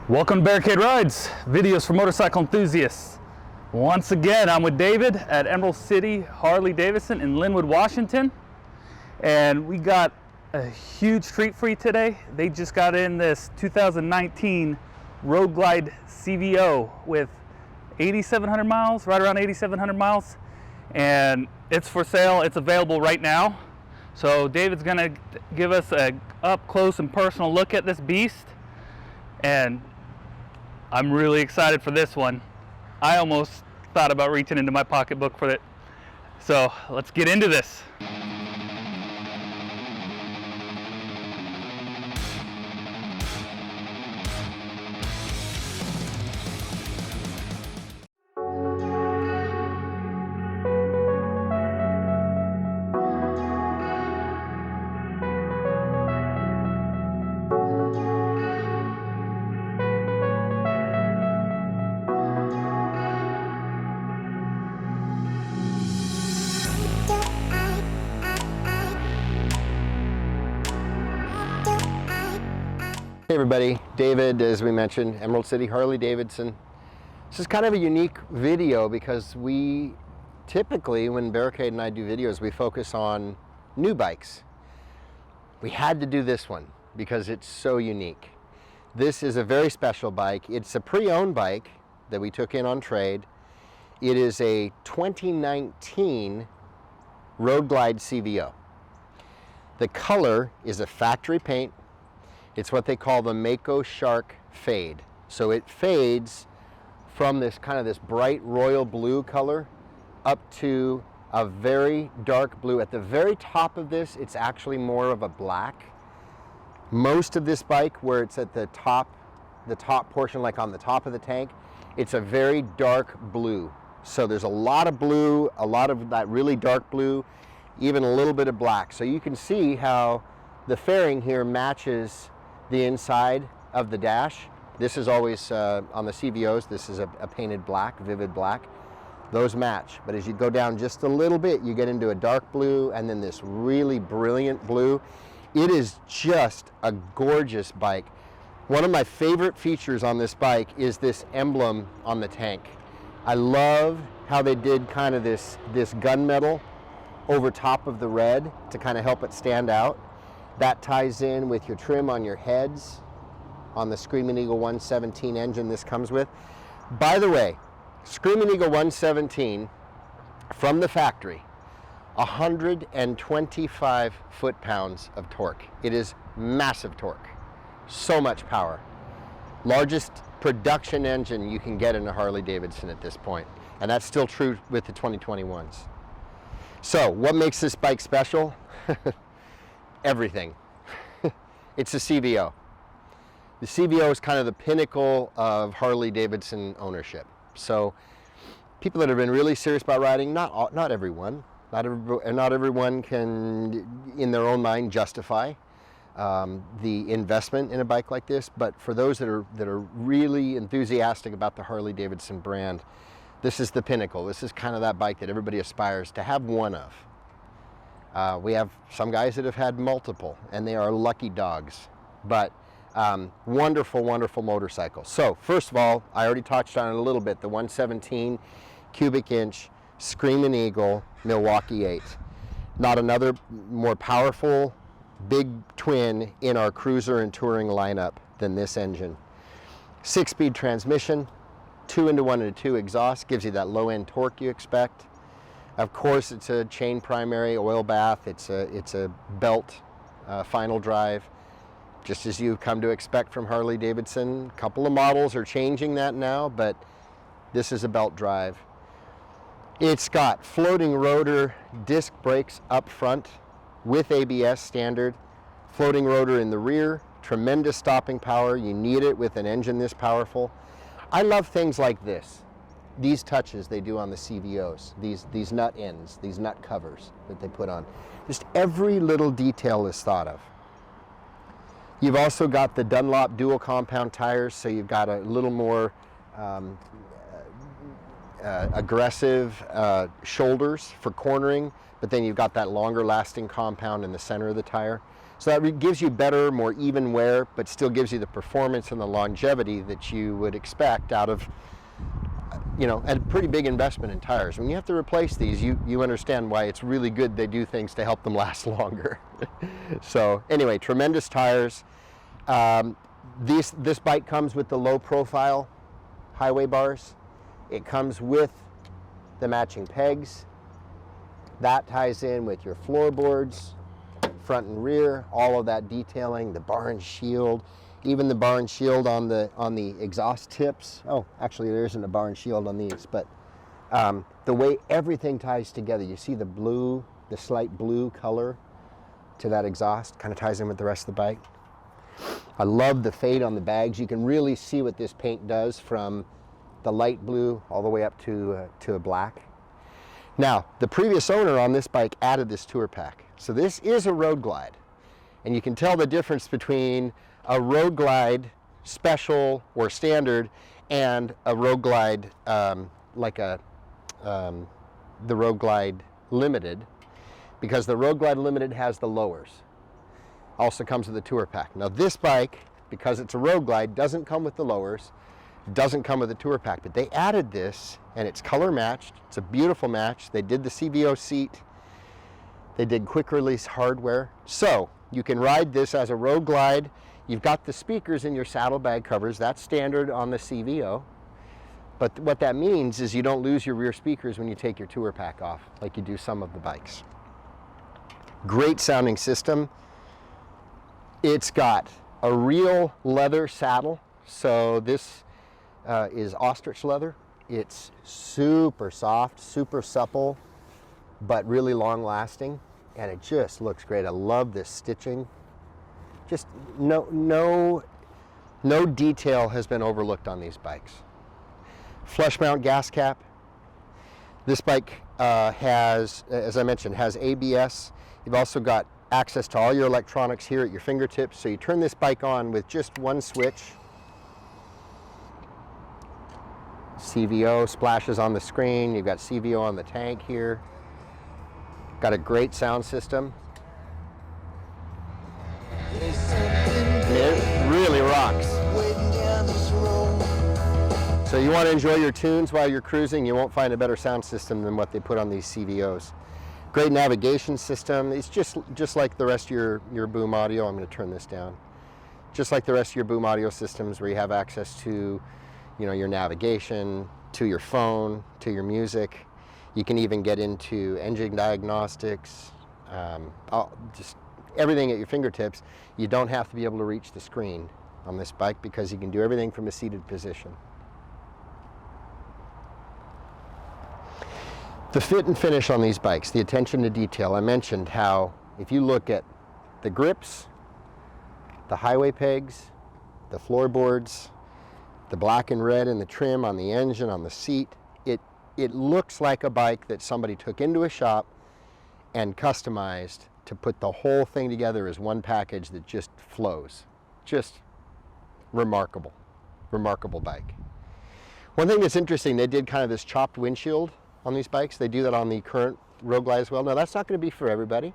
Welcome to Barricade Rides, videos for motorcycle enthusiasts. Once again, I'm with David at Emerald City Harley Davidson in Lynnwood, Washington. And we got a huge treat for you today. They just got in this 2019 Road Glide CVO with 8,700 miles, right around 8,700 miles. And it's for sale, it's available right now. So David's gonna give us a up close and personal look at this beast. And I'm really excited for this one. I almost thought about reaching into my pocketbook for it. So let's get into this. Hey everybody, David, as we mentioned, Emerald City Harley Davidson. This is kind of a unique video because we typically, when Barricade and I do videos, we focus on new bikes. We had to do this one because it's so unique. This is a very special bike. It's a pre-owned bike that we took in on trade. It is a 2019 Road Glide CVO. The color is a factory paint. It's what they call the Mako Shark Fade. So it fades from this kind of this bright royal blue color up to a very dark blue. At the very top of this, it's actually more of a black. Most of this bike, where it's at the top portion, like on the top of the tank, it's a very dark blue. So there's a lot of blue, a lot of that really dark blue, even a little bit of black. So you can see how the fairing here matches the inside of the dash. This is always on the CVOs, this is a painted black, vivid black. Those match, but as you go down just a little bit, you get into a dark blue and then this really brilliant blue. It is just a gorgeous bike. One of my favorite features on this bike is this emblem on the tank. I love how they did kind of this gunmetal over top of the red to kind of help it stand out. That ties in with your trim on your heads on the Screaming Eagle 117 engine this comes with. By the way, Screaming Eagle 117 from the factory, 125 foot-pounds of torque. It is massive torque, so much power. Largest production engine you can get in a Harley Davidson at this point, and that's still true with the 2021s. So what makes this bike special? Everything. It's a CVO. The CVO is kind of the pinnacle of Harley Davidson ownership. So people that have been really serious about riding, not everyone can in their own mind justify the investment in a bike like this, but for those that are really enthusiastic about the Harley Davidson brand, this is the pinnacle. This is kind of that bike that everybody aspires to have one of. We have some guys that have had multiple, and they are lucky dogs, but wonderful, wonderful motorcycle. So first of all, I already touched on it a little bit, the 117 cubic inch Screaming Eagle Milwaukee 8. Not another more powerful big twin in our cruiser and touring lineup than this engine. 6-speed transmission, 2-into-1-into-2 exhaust, gives you that low end torque you expect. Of course, it's a chain primary oil bath. It's a belt final drive, just as you've come to expect from Harley Davidson. A couple of models are changing that now, but this is a belt drive. It's got floating rotor disc brakes up front with ABS standard, floating rotor in the rear, tremendous stopping power. You need it with an engine this powerful. I love things like this. These touches they do on the CVOs, these nut ends, these nut covers that they put on. Just every little detail is thought of. You've also got the Dunlop dual compound tires, so you've got a little more aggressive shoulders for cornering, but then you've got that longer lasting compound in the center of the tire. So that gives you better, more even wear, but still gives you the performance and the longevity that you would expect out of, you know, a pretty big investment in tires. When you have to replace these, you understand why it's really good they do things to help them last longer. So anyway, tremendous tires. This bike comes with the low profile highway bars. It comes with the matching pegs. That ties in with your floorboards, front and rear, all of that detailing, the bar and shield, even the bar and shield on the exhaust tips. Oh, actually there isn't a bar and shield on these, but the way everything ties together, you see the blue, the slight blue color to that exhaust, kind of ties in with the rest of the bike. I love the fade on the bags. You can really see what this paint does from the light blue all the way up to a black. Now, the previous owner on this bike added this tour pack. So this is a Road Glide. And you can tell the difference between a Road Glide special or standard and a Road Glide like the Road Glide Limited, because the Road Glide Limited has the lowers. Also comes with a tour pack. Now this bike, because it's a Road Glide, doesn't come with the lowers, doesn't come with a tour pack, but they added this and it's color matched. It's a beautiful match. They did the CVO seat. They did quick release hardware. So you can ride this as a Road Glide. You've got the speakers in your saddlebag covers. That's standard on the CVO. But what that means is you don't lose your rear speakers when you take your tour pack off, like you do some of the bikes. Great sounding system. It's got a real leather saddle. So this is ostrich leather. It's super soft, super supple, but really long lasting. And it just looks great. I love this stitching. Just no detail has been overlooked on these bikes. Flush mount gas cap. This bike has, as I mentioned, has ABS. You've also got access to all your electronics here at your fingertips. So you turn this bike on with just one switch. CVO splashes on the screen. You've got CVO on the tank here. Got a great sound system. It really rocks. So you want to enjoy your tunes while you're cruising, you won't find a better sound system than what they put on these CVOs. Great navigation system. It's just like the rest of your boom audio. I'm going to turn this down. Just like the rest of your boom audio systems, where you have access to, you know, your navigation, to your phone, to your music. You can even get into engine diagnostics, just everything at your fingertips. You don't have to be able to reach the screen on this bike because you can do everything from a seated position. The fit and finish on these bikes, the attention to detail. I mentioned how if you look at the grips, the highway pegs, the floorboards, the black and red in the trim on the engine, on the seat, it looks like a bike that somebody took into a shop and customized to put the whole thing together as one package that just flows. Just remarkable, remarkable bike. One thing that's interesting, they did kind of this chopped windshield on these bikes. They do that on the current Road Glide as well. Now that's not going to be for everybody,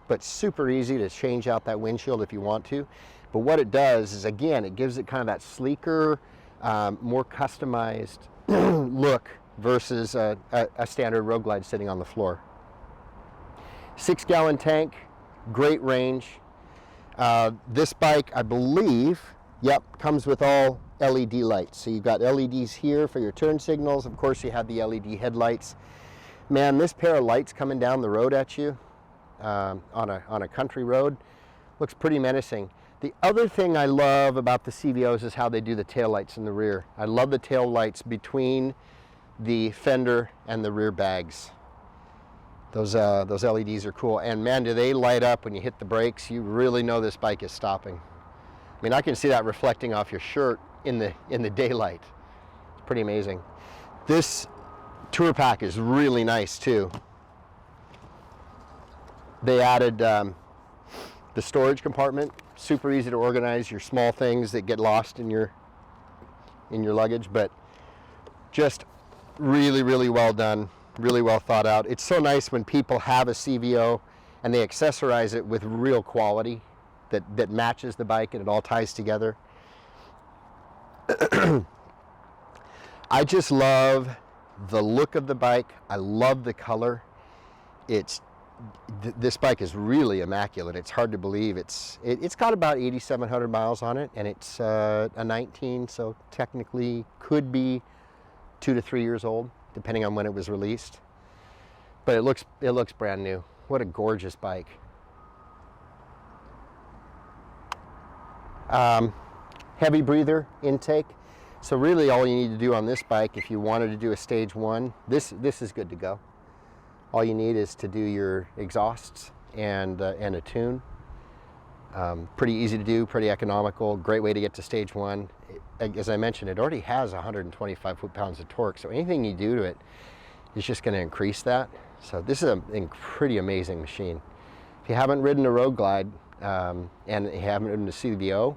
but super easy to change out that windshield if you want to. But what it does is, again, it gives it kind of that sleeker, more customized look versus a standard Road Glide sitting on the floor. 6-gallon tank, great range. This bike, I believe, comes with all LED lights. So you've got LEDs here for your turn signals. Of course, you have the LED headlights. Man, this pair of lights coming down the road at you on a country road looks pretty menacing. The other thing I love about the CVOs is how they do the tail lights in the rear. I love the tail lights between the fender and the rear bags. Those LEDs are cool, and man, do they light up when you hit the brakes. You really know this bike is stopping. I mean, I can see that reflecting off your shirt in the daylight. It's pretty amazing. This tour pack is really nice too. They added the storage compartment. Super easy to organize your small things that get lost in your luggage, but just really, really well done, really well thought out. It's so nice when people have a CVO and they accessorize it with real quality. that matches the bike and it all ties together. I just love the look of the bike. I love the color. This bike is really immaculate. It's hard to believe. It's got about 8,700 miles on it, and it's a 19, so technically could be 2 to 3 years old, depending on when it was released. But it looks brand new. What a gorgeous bike. Heavy breather intake. So really all you need to do on this bike, if you wanted to do a stage 1, this is good to go. All you need is to do your exhausts and a tune. Pretty easy to do, pretty economical, great way to get to stage 1. As I mentioned, it already has 125 foot-pounds of torque, so anything you do to it is just going to increase that. So this is a pretty amazing machine. If you haven't ridden a Road Glide and you haven't ridden a CVO,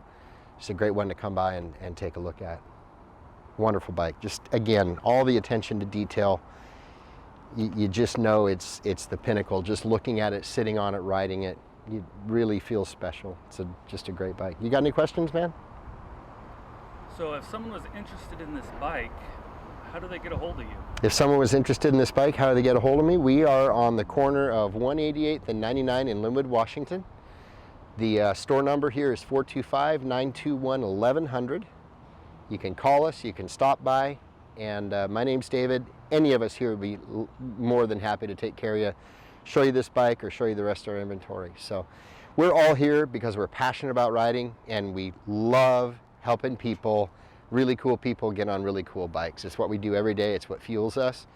it's a great one to come by and take a look at. Wonderful bike. Just again, all the attention to detail. You just know it's the pinnacle. Just looking at it, sitting on it, riding it, you really feel special. It's just a great bike. You got any questions, man? So if someone was interested in this bike, how do they get a hold of you? If someone was interested in this bike, how do they get a hold of me? We are on the corner of 188th and 99 in Lynnwood, Washington. The store number here is 425-921-1100. You can call us, you can stop by, and my name's David. Any of us here would be more than happy to take care of you, show you this bike or show you the rest of our inventory. So we're all here because we're passionate about riding and we love helping people, really cool people, get on really cool bikes. It's what we do every day. It's what fuels us.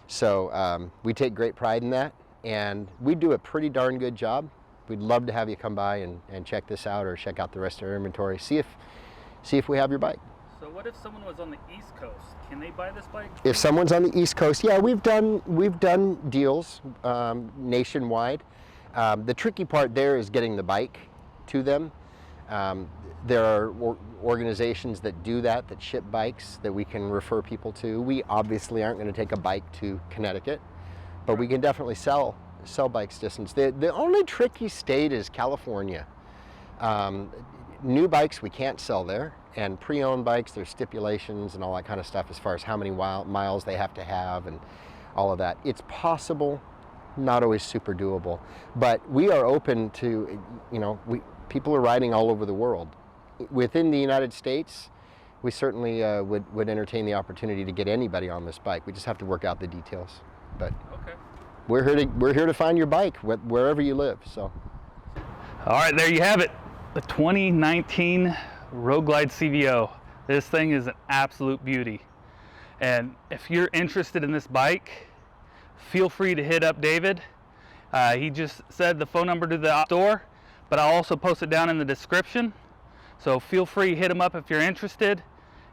So we take great pride in that, and we do a pretty darn good job. We'd love to have you come by and check this out or check out the rest of our inventory. See if we have your bike. So what if someone was on the East Coast? Can they buy this bike? If someone's on the East Coast, yeah, we've done deals nationwide. The tricky part there is getting the bike to them. There are organizations that do that ship bikes that we can refer people to. We obviously aren't going to take a bike to Connecticut, but we can definitely sell bikes distance. The only tricky state is California. New bikes we can't sell there, and pre-owned bikes, there's stipulations and all that kind of stuff as far as how many miles they have to have and all of that. It's possible, not always super doable, but we are open to, people are riding all over the world. Within the United States, we certainly would entertain the opportunity to get anybody on this bike. We just have to work out the details. But okay. We're here to find your bike wherever you live. So. All right, there you have it. The 2019 Road Glide CVO. This thing is an absolute beauty. And if you're interested in this bike, feel free to hit up David. He just said the phone number to the store, but I'll also post it down in the description. So feel free to hit him up if you're interested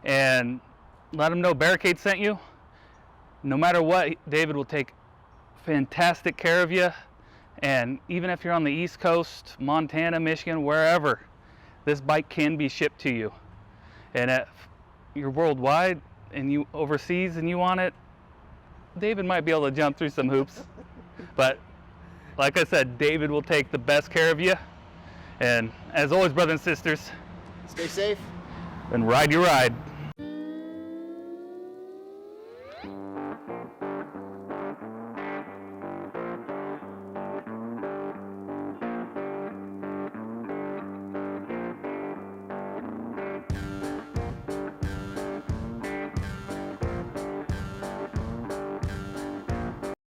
and let him know Barricade sent you. No matter what, David will take fantastic care of you. And even if you're on the East Coast, Montana, Michigan, wherever, this bike can be shipped to you. And if you're worldwide and you overseas and you want it, David might be able to jump through some hoops. But like I said, David will take the best care of you. And as always, brothers and sisters, stay safe and ride your ride.